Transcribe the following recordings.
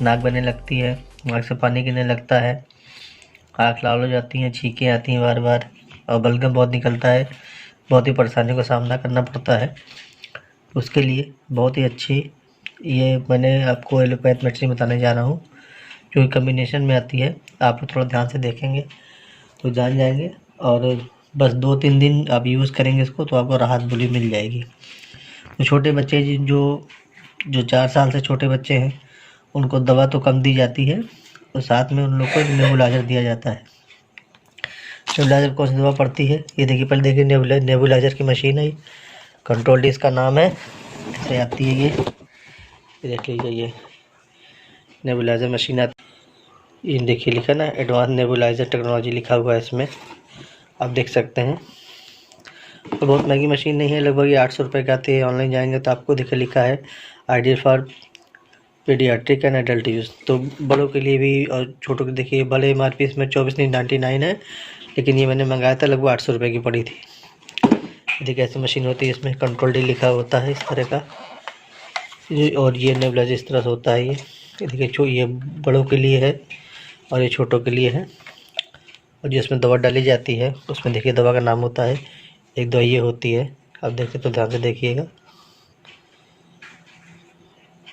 नाक बनने लगती है, नाक से पानी गिरने लगता है, आँख लाल हो जाती हैं, छींकें आती हैं बार बार और बलगम बहुत निकलता है। बहुत ही परेशानियों का सामना करना पड़ता है। उसके लिए बहुत ही अच्छी ये मैंने आपको एलोपैथ मेडिसिन बताने जा रहा हूँ, जो कम्बिनेशन में आती है। आप लोग थोड़ा ध्यान से देखेंगे तो जान जाएंगे, और बस 2-3 दिन आप यूज़ करेंगे इसको तो आपको राहत बुरी मिल जाएगी। तो छोटे बच्चे जो 4 साल से छोटे बच्चे हैं उनको दवा तो कम दी जाती है, और साथ में उन लोग को एक नेबुलाइज़र दिया जाता है। नेबुलाइज़र कौन सी दवा पड़ती है, ये देखिए, पहले देखिए नेबुलाइज़र की मशीन है, कंट्रोल डी इसका नाम है, ऐसे आती है ये देख लीजिए, ये नेबुलाइज़र मशीन आती है। ये देखिए लिखा ना, एडवांस नेबुलाइज़र टेक्नोलॉजी लिखा हुआ है इसमें, आप देख सकते हैं। तो बहुत महंगी मशीन नहीं है, लगभग ये 800 रुपये की आती है। ऑनलाइन जाएंगे तो आपको देखिए लिखा है ideal for paediatric and adult use, तो बड़ों के लिए भी और छोटों के। देखिए भले MRP इसमें 24.99 है, लेकिन ये मैंने मंगाया था लगभग 800 रुपये की पड़ी थी। देखिए ऐसी मशीन होती है, इसमें कंट्रोल डी लिखा होता है इस तरह का, और ये नेबुलाइज़र इस तरह से होता है। ये देखिए, ये बड़ों के लिए है और ये छोटों के लिए है। और जिसमें दवा डाली जाती है उसमें देखिए दवा का नाम होता है, एक दवा ये होती है, आप देखिए तो ध्यान से देखिएगा।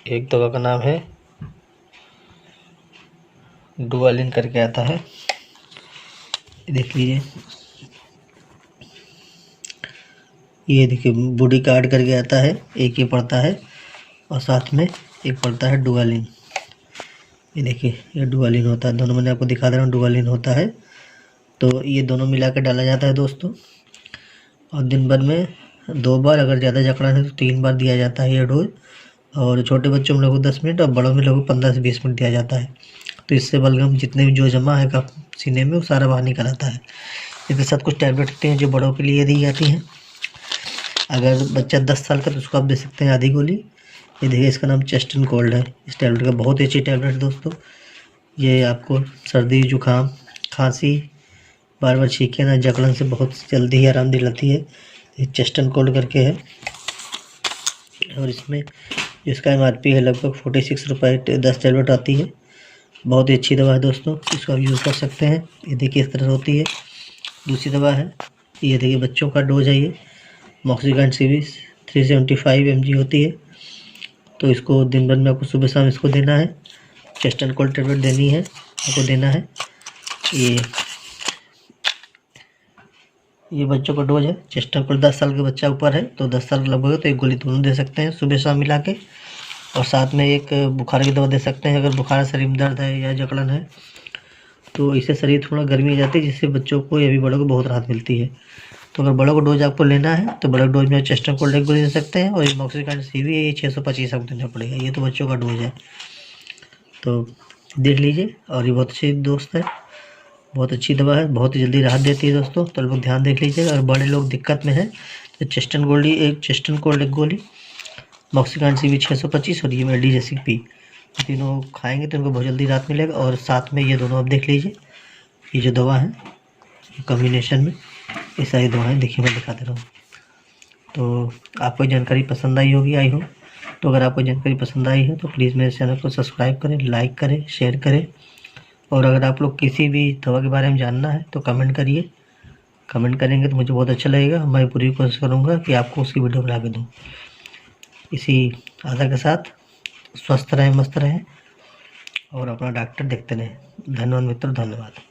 एक दवा का नाम है डुआलिन करके आता है, देख लीजिए। ये देखिए बूडी कार्ड करके आता है, एक ये पड़ता है और साथ में एक पड़ता है डुआलिन। ये देखिए ये डुआलिन होता है, दोनों मैंने आपको दिखा दे रहा हूँ, डुआलिन होता है। तो ये दोनों मिला के डाला जाता है दोस्तों, और दिन भर में 2 बार, अगर ज़्यादा जकड़न है तो 3 बार दिया जाता है ये डोज। और छोटे बच्चों में लोगों को 10 मिनट और बड़ों में लोगों को 15 से 20 मिनट दिया जाता है। तो इससे बलगम जितने भी जो जमा है कफ सीने में वो सारा बाहर निकल आता है। इसके साथ कुछ टैबलेट होती हैं जो बड़ों के लिए दी जाती हैं। अगर बच्चा 10 साल का तो उसको आप दे सकते हैं आधी गोली। ये देखिए इसका नाम चेस्ट एंड कोल्ड है, इस टैबलेट का बहुत ही अच्छी टैबलेट है दोस्तों। ये आपको सर्दी जुकाम खांसी बार बार छींके ना जकड़न से बहुत जल्दी ही आराम दिलाती है। ये चेस्ट एंड कोल्ड करके है, और इसमें जिसका MRP है लगभग 46 रुपये 10 टैबलेट आती है। बहुत ही अच्छी दवा है दोस्तों, इसको आप यूज़ कर सकते हैं। ये देखिए इस तरह होती है। दूसरी दवा है, ये देखिए बच्चों का डोज है, ये मॉक्सिगन सीरीज 375 mg होती है। तो इसको दिन भर में आपको सुबह शाम इसको देना है। चेस्ट एंड कोल्ड टैबलेट देनी है आपको, देना है। ये बच्चों का डोज है। चेस्ट एंड कोल्ड 10 साल के बच्चा ऊपर है तो 10 साल लगभग है तो एक गोली दोनों दे सकते हैं सुबह शाम मिला के, और साथ में एक बुखार की दवा दे सकते हैं। अगर बुखार शरीर में दर्द है या जकड़न है तो इससे शरीर थोड़ा गर्मी आ जाती है, जिससे बच्चों को या भी बड़ों को बहुत राहत मिलती है। तो अगर बड़ों को डोज आपको लेना है तो बड़े डोज में चेस्ट एंड कोल्ड एक गोली दे सकते हैं, और एक मॉक्सिगन सीवी है, ये 625 आपको देना पड़ेगा। ये तो बच्चों का डोज है, तो देख लीजिए। और ये बहुत अच्छी दोस्त है, बहुत अच्छी दवा है, बहुत ही जल्दी राहत देती है दोस्तों। तो लोग ध्यान देख लीजिएगा। अगर बड़े लोग दिक्कत में हैं तो चेस्ट एंड कोल्ड एक गोली, मॉक्सिगन सीवी 625 और ये मेल्डिजेसिक पी, तीनों खाएंगे तो उनको बहुत जल्दी राहत मिलेगा। और साथ में ये दोनों आप देख लीजिए, ये जो दवा है कॉम्बिनेशन में ये सारी दवाएं देखिए मैं दिखा दे रहा हूँ। तो आपको जानकारी पसंद आई होगी, आई हो। तो अगर आपको जानकारी पसंद आई है तो प्लीज़ मेरे चैनल को सब्सक्राइब करें, लाइक करें, शेयर करें। और अगर आप लोग किसी भी दवा के बारे में जानना है तो कमेंट करिए। कमेंट करेंगे तो मुझे बहुत अच्छा लगेगा। मैं पूरी कोशिश करूँगा कि आपको उसकी वीडियो बना के दूँ। इसी आशा के साथ स्वस्थ रहें, मस्त रहें और अपना डॉक्टर देखते रहें। धन्यवाद मित्रों, धन्यवाद।